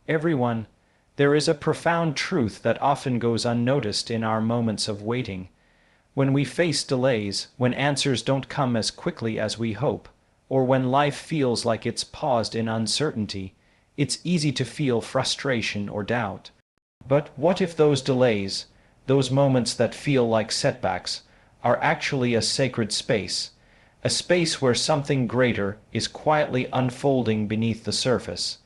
Everyone, there is a profound truth that often goes unnoticed in our moments of waiting. When we face delays, when answers don't come as quickly as we hope, or when life feels like it's paused in uncertainty, it's easy to feel frustration or doubt. But what if those delays, those moments that feel like setbacks, are actually a sacred space, a space where something greater is quietly unfolding beneath the surface?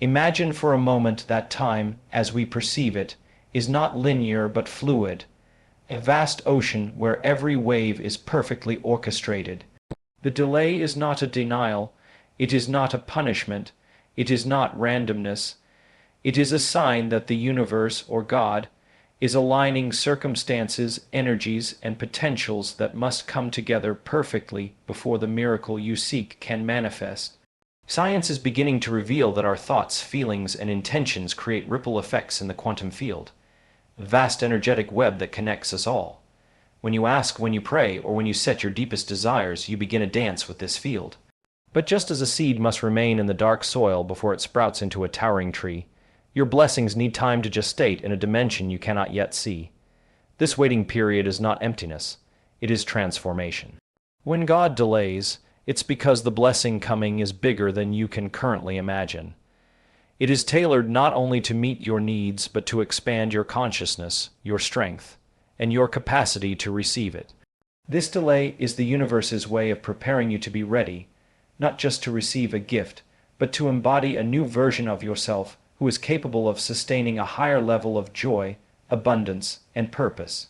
Imagine for a moment that time, as we perceive it, is not linear but fluid, a vast ocean where every wave is perfectly orchestrated. The delay is not a denial, it is not a punishment, it is not randomness. It is a sign that the universe, or God, is aligning circumstances, energies, and potentials that must come together perfectly before the miracle you seek can manifest. Science is beginning to reveal that our thoughts, feelings, and intentions create ripple effects in the quantum field, a vast energetic web that connects us all. When you ask, when you pray, or when you set your deepest desires, you begin a dance with this field. But just as a seed must remain in the dark soil before it sprouts into a towering tree, your blessings need time to gestate in a dimension you cannot yet see. This waiting period is not emptiness, it is transformation. When God delays, it's because the blessing coming is bigger than you can currently imagine. It is tailored not only to meet your needs, but to expand your consciousness, your strength, and your capacity to receive it. This delay is the universe's way of preparing you to be ready, not just to receive a gift, but to embody a new version of yourself who is capable of sustaining a higher level of joy, abundance, and purpose.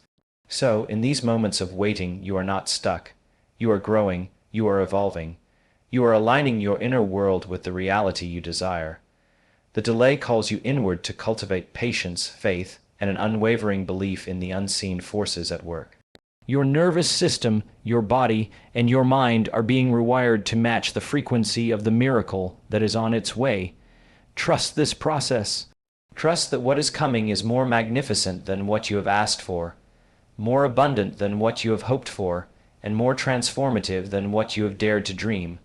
So, in these moments of waiting, you are not stuck. You are growing, you are evolving. You are aligning your inner world with the reality you desire. The delay calls you inward to cultivate patience, faith, and an unwavering belief in the unseen forces at work. Your nervous system, your body, and your mind are being rewired to match the frequency of the miracle that is on its way. Trust this process. Trust that what is coming is more magnificent than what you have asked for, more abundant than what you have hoped for, and more transformative than what you have dared to dream.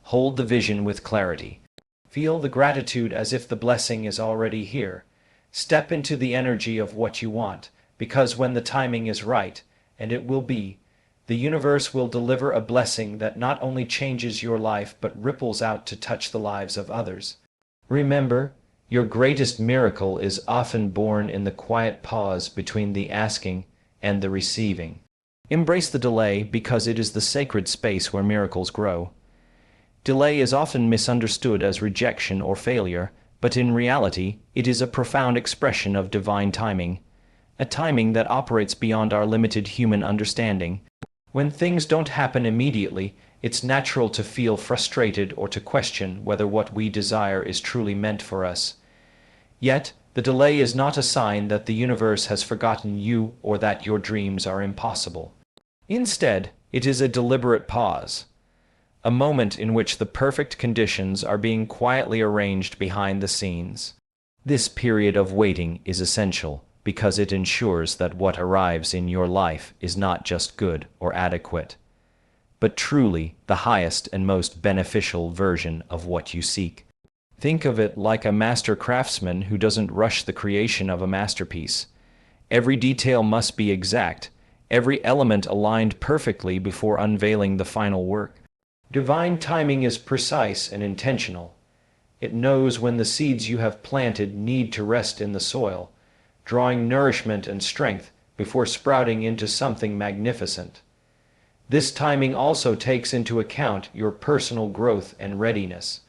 Hold the vision with clarity. Feel the gratitude as if the blessing is already here. Step into the energy of what you want, because when the timing is right, and it will be, the universe will deliver a blessing that not only changes your life but ripples out to touch the lives of others. Remember, your greatest miracle is often born in the quiet pause between the asking and the receiving. Embrace the delay because it is the sacred space where miracles grow. Delay is often misunderstood as rejection or failure, but in reality, it is a profound expression of divine timing, a timing that operates beyond our limited human understanding. When things don't happen immediately, it's natural to feel frustrated or to question whether what we desire is truly meant for us. Yet, the delay is not a sign that the universe has forgotten you or that your dreams are impossible. Instead, it is a deliberate pause, a moment in which the perfect conditions are being quietly arranged behind the scenes. This period of waiting is essential because it ensures that what arrives in your life is not just good or adequate, but truly the highest and most beneficial version of what you seek. Think of it like a master craftsman who doesn't rush the creation of a masterpiece. Every detail must be exact, every element aligned perfectly before unveiling the final work. Divine timing is precise and intentional. It knows when the seeds you have planted need to rest in the soil, drawing nourishment and strength before sprouting into something magnificent. This timing also takes into account your personal growth and readiness.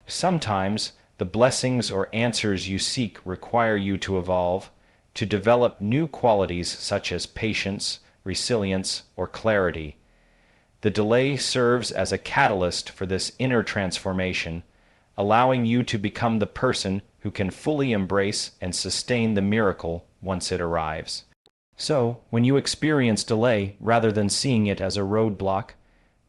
Sometimes, the blessings or answers you seek require you to evolve, to develop new qualities such as patience, resilience, or clarity. The delay serves as a catalyst for this inner transformation, allowing you to become the person who can fully embrace and sustain the miracle once it arrives. So, when you experience delay, rather than seeing it as a roadblock,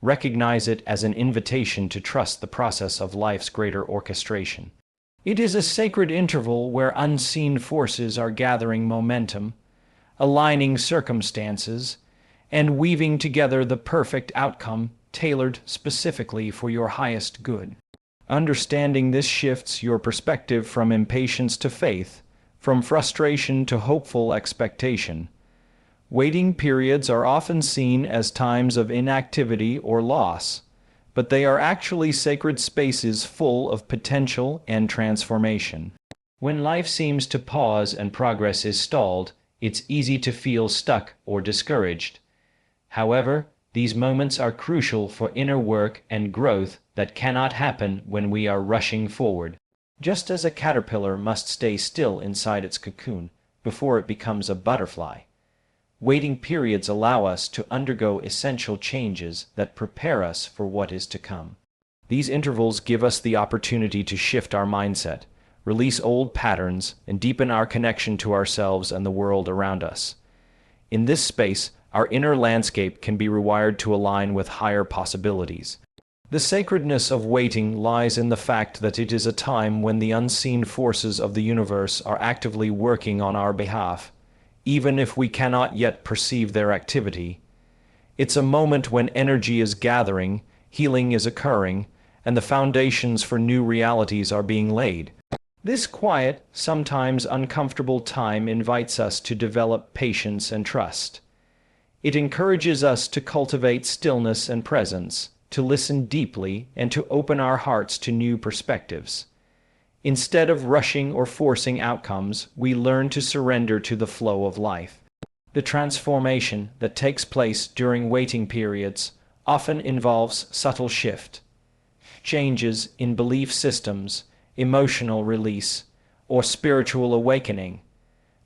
recognize it as an invitation to trust the process of life's greater orchestration. It is a sacred interval where unseen forces are gathering momentum, aligning circumstances, and weaving together the perfect outcome tailored specifically for your highest good. Understanding this shifts your perspective from impatience to faith, from frustration to hopeful expectation. Waiting periods are often seen as times of inactivity or loss, but they are actually sacred spaces full of potential and transformation. When life seems to pause and progress is stalled, it's easy to feel stuck or discouraged. However, these moments are crucial for inner work and growth that cannot happen when we are rushing forward. Just as a caterpillar must stay still inside its cocoon before it becomes a butterfly, waiting periods allow us to undergo essential changes that prepare us for what is to come. These intervals give us the opportunity to shift our mindset, release old patterns, and deepen our connection to ourselves and the world around us. In this space, our inner landscape can be rewired to align with higher possibilities. The sacredness of waiting lies in the fact that it is a time when the unseen forces of the universe are actively working on our behalf, even if we cannot yet perceive their activity. It's a moment when energy is gathering, healing is occurring, and the foundations for new realities are being laid. This quiet, sometimes uncomfortable time invites us to develop patience and trust. It encourages us to cultivate stillness and presence, to listen deeply, and to open our hearts to new perspectives. Instead of rushing or forcing outcomes, we learn to surrender to the flow of life. The transformation that takes place during waiting periods often involves subtle changes in belief systems, emotional release, or spiritual awakening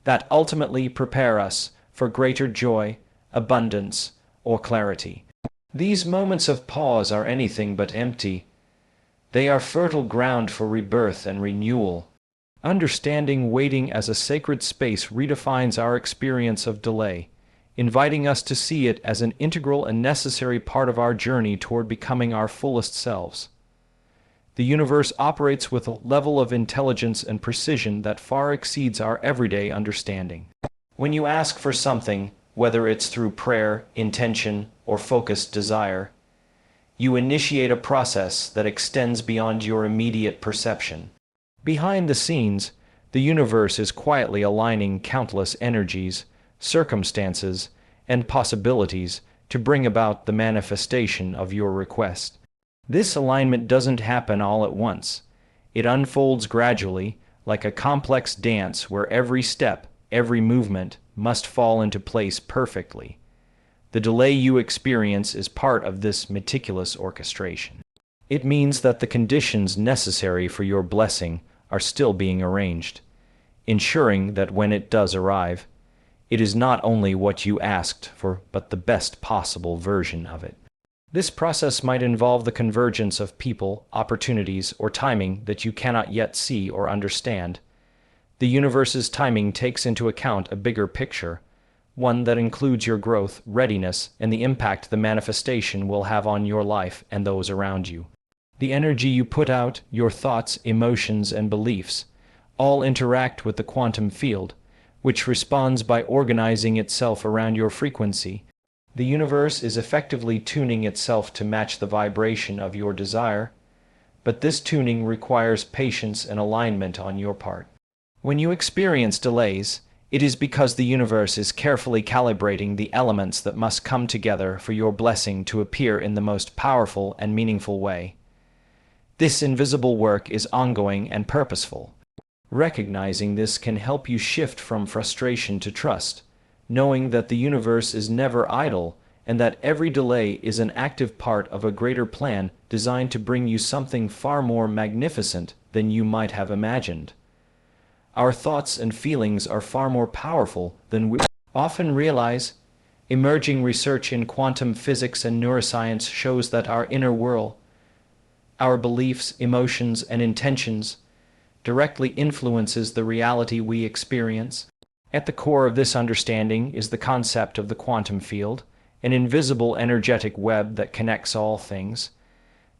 that ultimately prepare us for greater joy, abundance, or clarity. These moments of pause are anything but empty. They are fertile ground for rebirth and renewal. Understanding waiting as a sacred space redefines our experience of delay, inviting us to see it as an integral and necessary part of our journey toward becoming our fullest selves. The universe operates with a level of intelligence and precision that far exceeds our everyday understanding. When you ask for something, whether it's through prayer, intention, or focused desire, you initiate a process that extends beyond your immediate perception. Behind the scenes, the universe is quietly aligning countless energies, circumstances, and possibilities to bring about the manifestation of your request. This alignment doesn't happen all at once. It unfolds gradually, like a complex dance where every step, every movement, must fall into place perfectly. The delay you experience is part of this meticulous orchestration. It means that the conditions necessary for your blessing are still being arranged, ensuring that when it does arrive, it is not only what you asked for, but the best possible version of it. This process might involve the convergence of people, opportunities, or timing that you cannot yet see or understand. The universe's timing takes into account a bigger picture, one that includes your growth, readiness, and the impact the manifestation will have on your life and those around you. The energy you put out, your thoughts, emotions, and beliefs, all interact with the quantum field, which responds by organizing itself around your frequency. The universe is effectively tuning itself to match the vibration of your desire, but this tuning requires patience and alignment on your part. When you experience delays, it is because the universe is carefully calibrating the elements that must come together for your blessing to appear in the most powerful and meaningful way. This invisible work is ongoing and purposeful. Recognizing this can help you shift from frustration to trust, knowing that the universe is never idle and that every delay is an active part of a greater plan designed to bring you something far more magnificent than you might have imagined. Our thoughts and feelings are far more powerful than we often realize. Emerging research in quantum physics and neuroscience shows that our inner world, our beliefs, emotions, and intentions, directly influences the reality we experience. At the core of this understanding is the concept of the quantum field, an invisible energetic web that connects all things.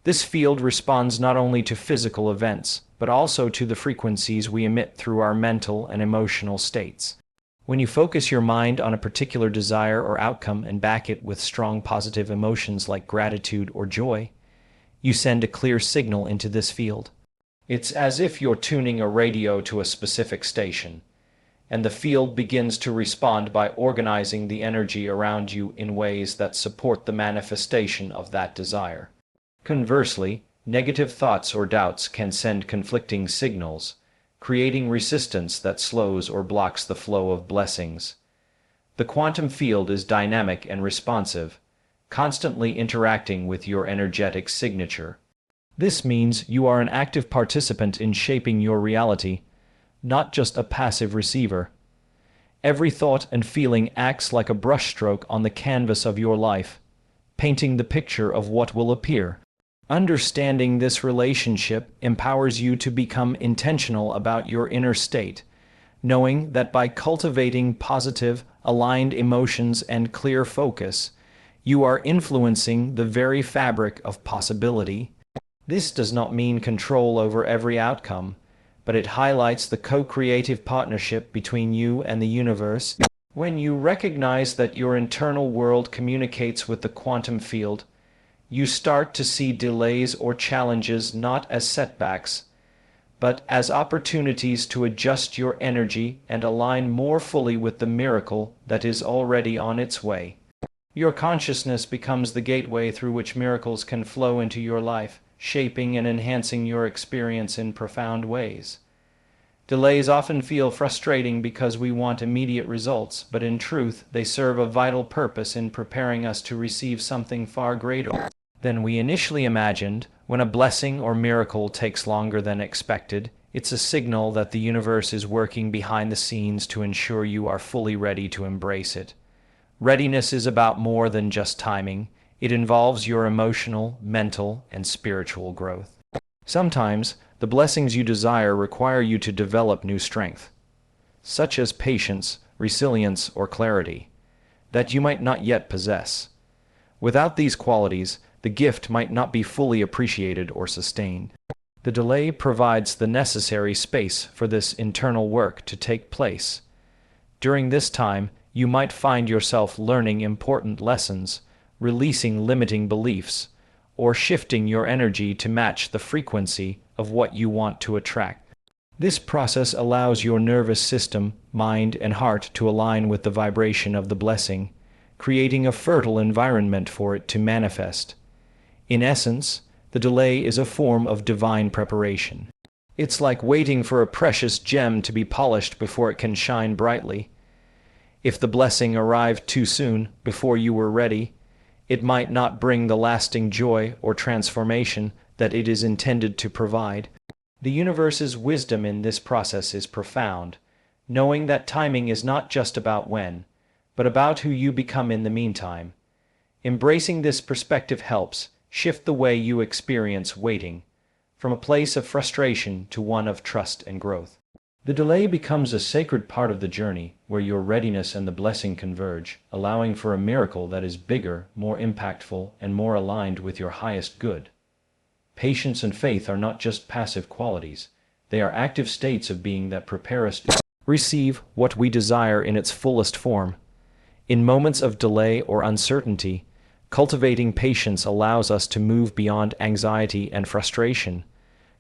This field responds not only to physical events, but also to the frequencies we emit through our mental and emotional states. When you focus your mind on a particular desire or outcome and back it with strong positive emotions like gratitude or joy, you send a clear signal into this field. It's as if you're tuning a radio to a specific station, and the field begins to respond by organizing the energy around you in ways that support the manifestation of that desire. Conversely, negative thoughts or doubts can send conflicting signals, creating resistance that slows or blocks the flow of blessings. The quantum field is dynamic and responsive, constantly interacting with your energetic signature. This means you are an active participant in shaping your reality, not just a passive receiver. Every thought and feeling acts like a brushstroke on the canvas of your life, painting the picture of what will appear. Understanding this relationship empowers you to become intentional about your inner state, knowing that by cultivating positive, aligned emotions and clear focus, you are influencing the very fabric of possibility. This does not mean control over every outcome, but it highlights the co-creative partnership between you and the universe. When you recognize that your internal world communicates with the quantum field, you start to see delays or challenges not as setbacks, but as opportunities to adjust your energy and align more fully with the miracle that is already on its way. Your consciousness becomes the gateway through which miracles can flow into your life, shaping and enhancing your experience in profound ways. Delays often feel frustrating because we want immediate results, but in truth, they serve a vital purpose in preparing us to receive something far greater than we initially imagined. When a blessing or miracle takes longer than expected, it's a signal that the universe is working behind the scenes to ensure you are fully ready to embrace it. Readiness is about more than just timing. It involves your emotional, mental, and spiritual growth. Sometimes, the blessings you desire require you to develop new strength, such as patience, resilience, or clarity, that you might not yet possess. Without these qualities, the gift might not be fully appreciated or sustained. The delay provides the necessary space for this internal work to take place. During this time, you might find yourself learning important lessons, releasing limiting beliefs, or shifting your energy to match the frequency of what you want to attract. This process allows your nervous system, mind, and heart to align with the vibration of the blessing, creating a fertile environment for it to manifest. In essence, the delay is a form of divine preparation. It's like waiting for a precious gem to be polished before it can shine brightly. If the blessing arrived too soon, before you were ready, it might not bring the lasting joy or transformation that it is intended to provide. The universe's wisdom in this process is profound, knowing that timing is not just about when, but about who you become in the meantime. Embracing this perspective helps shift the way you experience waiting, from a place of frustration to one of trust and growth. The delay becomes a sacred part of the journey, where your readiness and the blessing converge, allowing for a miracle that is bigger, more impactful, and more aligned with your highest good. Patience and faith are not just passive qualities. They are active states of being that prepare us to receive what we desire in its fullest form. In moments of delay or uncertainty, cultivating patience allows us to move beyond anxiety and frustration,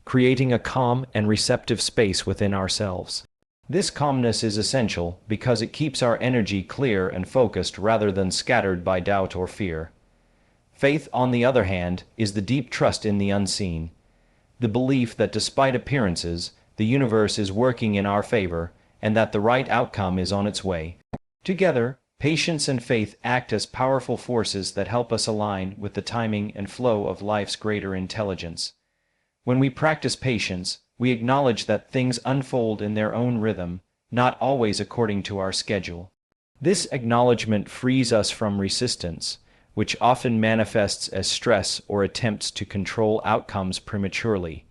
creating a calm and receptive space within ourselves. This calmness is essential because it keeps our energy clear and focused rather than scattered by doubt or fear. Faith, on the other hand, is the deep trust in the unseen, the belief that despite appearances, the universe is working in our favor and that the right outcome is on its way. Together, patience and faith act as powerful forces that help us align with the timing and flow of life's greater intelligence. When we practice patience, we acknowledge that things unfold in their own rhythm, not always according to our schedule. This acknowledgement frees us from resistance, which often manifests as stress or attempts to control outcomes prematurely.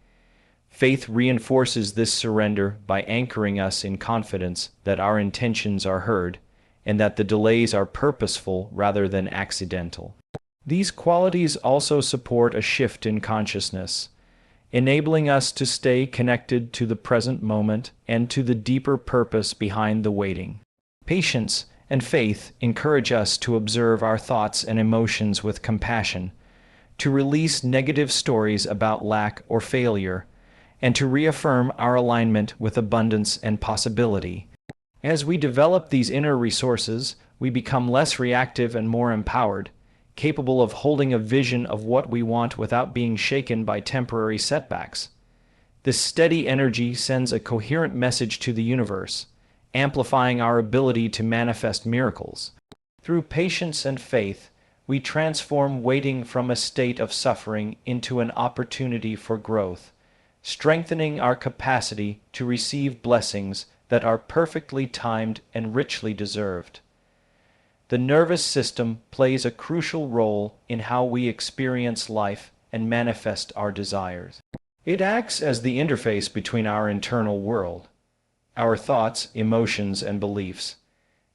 Faith reinforces this surrender by anchoring us in confidence that our intentions are heard, and that the delays are purposeful rather than accidental. These qualities also support a shift in consciousness, enabling us to stay connected to the present moment and to the deeper purpose behind the waiting. Patience and faith encourage us to observe our thoughts and emotions with compassion, to release negative stories about lack or failure, and to reaffirm our alignment with abundance and possibility. As we develop these inner resources, we become less reactive and more empowered, capable of holding a vision of what we want without being shaken by temporary setbacks. This steady energy sends a coherent message to the universe, amplifying our ability to manifest miracles. Through patience and faith, we transform waiting from a state of suffering into an opportunity for growth, strengthening our capacity to receive blessings that are perfectly timed and richly deserved. The nervous system plays a crucial role in how we experience life and manifest our desires. It acts as the interface between our internal world, our thoughts, emotions, and beliefs,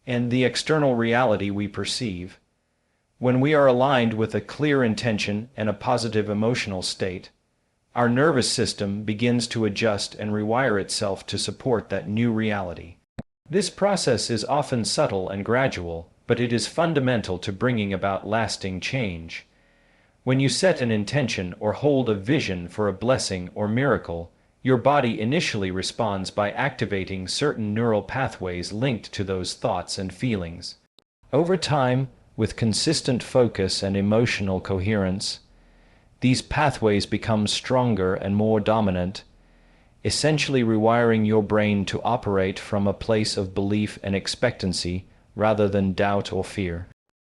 and the external reality we perceive. When we are aligned with a clear intention and a positive emotional state, our nervous system begins to adjust and rewire itself to support that new reality. This process is often subtle and gradual, but it is fundamental to bringing about lasting change. When you set an intention or hold a vision for a blessing or miracle, your body initially responds by activating certain neural pathways linked to those thoughts and feelings. Over time, with consistent focus and emotional coherence, these pathways become stronger and more dominant, essentially rewiring your brain to operate from a place of belief and expectancy rather than doubt or fear.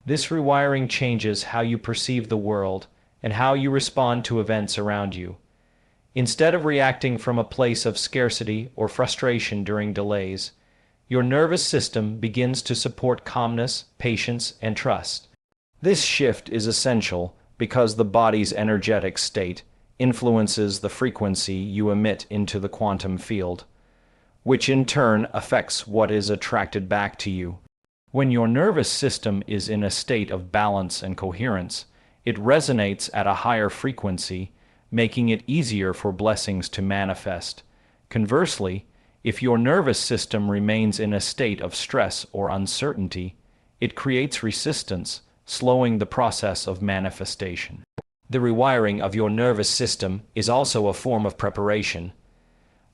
This rewiring changes how you perceive the world and how you respond to events around you. Instead of reacting from a place of scarcity or frustration during delays, your nervous system begins to support calmness, patience, and trust. This shift is essential because the body's energetic state influences the frequency you emit into the quantum field, which in turn affects what is attracted back to you. When your nervous system is in a state of balance and coherence, it resonates at a higher frequency, making it easier for blessings to manifest. Conversely, if your nervous system remains in a state of stress or uncertainty, it creates resistance, slowing the process of manifestation. The rewiring of your nervous system is also a form of preparation,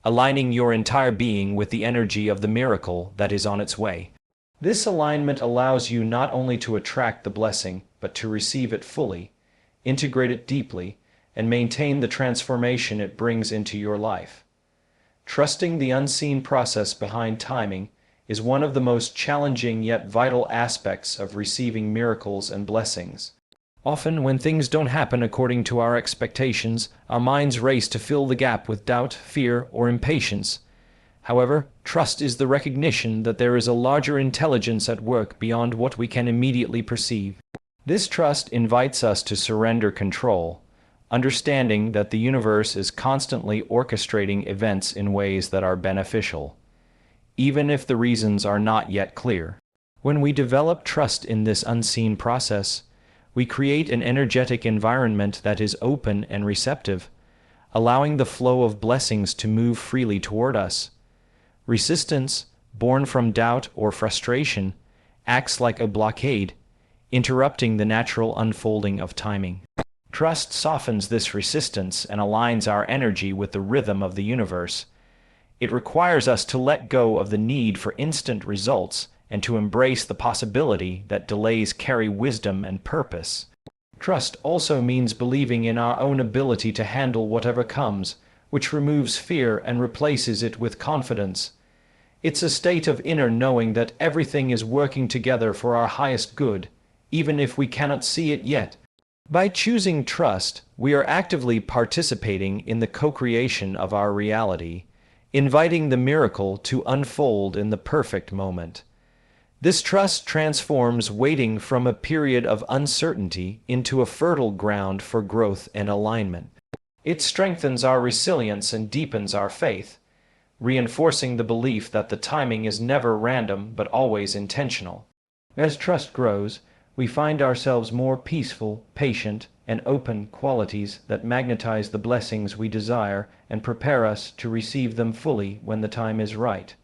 aligning your entire being with the energy of the miracle that is on its way. This alignment allows you not only to attract the blessing, but to receive it fully, integrate it deeply, and maintain the transformation it brings into your life. Trusting the unseen process behind timing is one of the most challenging yet vital aspects of receiving miracles and blessings. Often, when things don't happen according to our expectations, our minds race to fill the gap with doubt, fear, or impatience. However, trust is the recognition that there is a larger intelligence at work beyond what we can immediately perceive. This trust invites us to surrender control, understanding that the universe is constantly orchestrating events in ways that are beneficial, even if the reasons are not yet clear. When we develop trust in this unseen process, we create an energetic environment that is open and receptive, allowing the flow of blessings to move freely toward us. Resistance, born from doubt or frustration, acts like a blockade, interrupting the natural unfolding of timing. Trust softens this resistance and aligns our energy with the rhythm of the universe. It requires us to let go of the need for instant results and to embrace the possibility that delays carry wisdom and purpose. Trust also means believing in our own ability to handle whatever comes, which removes fear and replaces it with confidence. It's a state of inner knowing that everything is working together for our highest good, even if we cannot see it yet. By choosing trust, we are actively participating in the co-creation of our reality, inviting the miracle to unfold in the perfect moment. This trust transforms waiting from a period of uncertainty into a fertile ground for growth and alignment. It strengthens our resilience and deepens our faith, reinforcing the belief that the timing is never random but always intentional. As trust grows, we find ourselves more peaceful, patient, and open, qualities that magnetize the blessings we desire and prepare us to receive them fully when the time is right.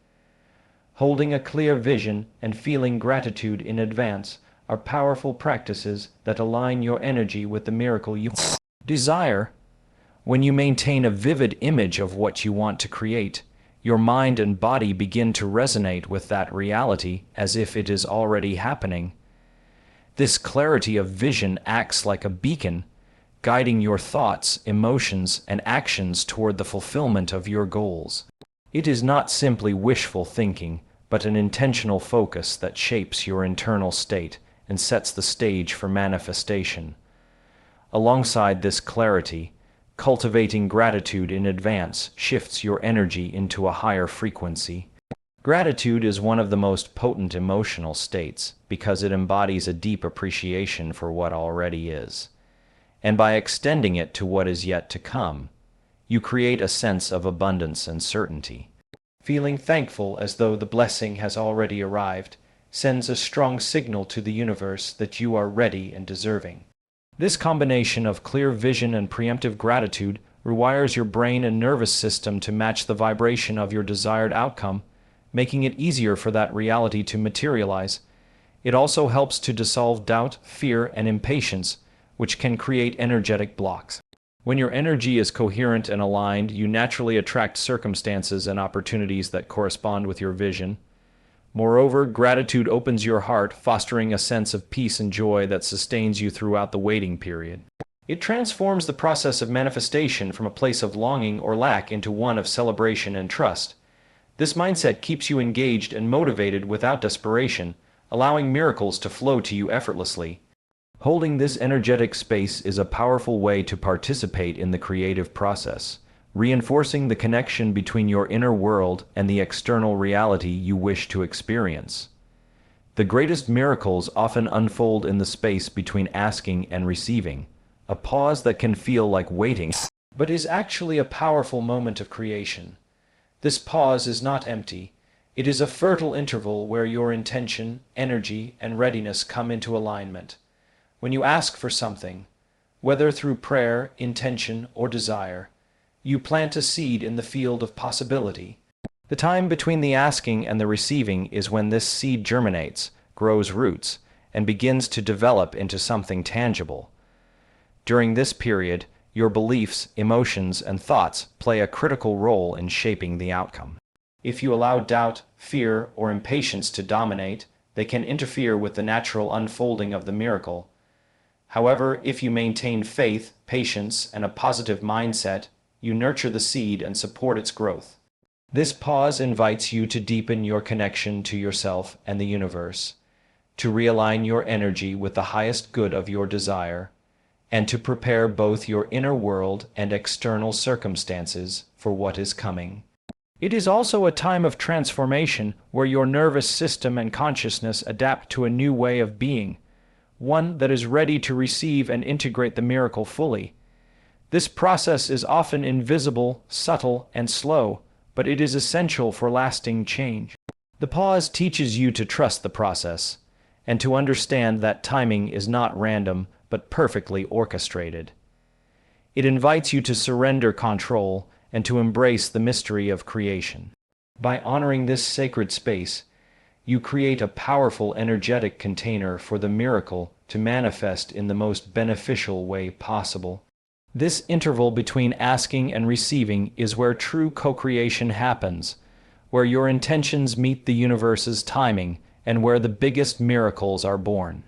Holding a clear vision and feeling gratitude in advance are powerful practices that align your energy with the miracle you desire. When you maintain a vivid image of what you want to create, your mind and body begin to resonate with that reality as if it is already happening. This clarity of vision acts like a beacon, guiding your thoughts, emotions, and actions toward the fulfillment of your goals. It is not simply wishful thinking, but an intentional focus that shapes your internal state and sets the stage for manifestation. Alongside this clarity, cultivating gratitude in advance shifts your energy into a higher frequency. Gratitude is one of the most potent emotional states because it embodies a deep appreciation for what already is. And by extending it to what is yet to come, you create a sense of abundance and certainty. Feeling thankful as though the blessing has already arrived sends a strong signal to the universe that you are ready and deserving. This combination of clear vision and preemptive gratitude rewires your brain and nervous system to match the vibration of your desired outcome, making it easier for that reality to materialize. It also helps to dissolve doubt, fear, and impatience, which can create energetic blocks. When your energy is coherent and aligned, you naturally attract circumstances and opportunities that correspond with your vision. Moreover, gratitude opens your heart, fostering a sense of peace and joy that sustains you throughout the waiting period. It transforms the process of manifestation from a place of longing or lack into one of celebration and trust. This mindset keeps you engaged and motivated without desperation, allowing miracles to flow to you effortlessly. Holding this energetic space is a powerful way to participate in the creative process, reinforcing the connection between your inner world and the external reality you wish to experience. The greatest miracles often unfold in the space between asking and receiving, a pause that can feel like waiting, but is actually a powerful moment of creation. This pause is not empty. It is a fertile interval where your intention, energy, and readiness come into alignment. When you ask for something, whether through prayer, intention, or desire, you plant a seed in the field of possibility. The time between the asking and the receiving is when this seed germinates, grows roots, and begins to develop into something tangible. During this period, your beliefs, emotions, and thoughts play a critical role in shaping the outcome. If you allow doubt, fear, or impatience to dominate, they can interfere with the natural unfolding of the miracle. However, if you maintain faith, patience, and a positive mindset, you nurture the seed and support its growth. This pause invites you to deepen your connection to yourself and the universe, to realign your energy with the highest good of your desire, and to prepare both your inner world and external circumstances for what is coming. It is also a time of transformation where your nervous system and consciousness adapt to a new way of being, one that is ready to receive and integrate the miracle fully. This process is often invisible, subtle, and slow, but it is essential for lasting change. The pause teaches you to trust the process, and to understand that timing is not random, but perfectly orchestrated. It invites you to surrender control and to embrace the mystery of creation. By honoring this sacred space, you create a powerful energetic container for the miracle to manifest in the most beneficial way possible. This interval between asking and receiving is where true co-creation happens, where your intentions meet the universe's timing, and where the biggest miracles are born.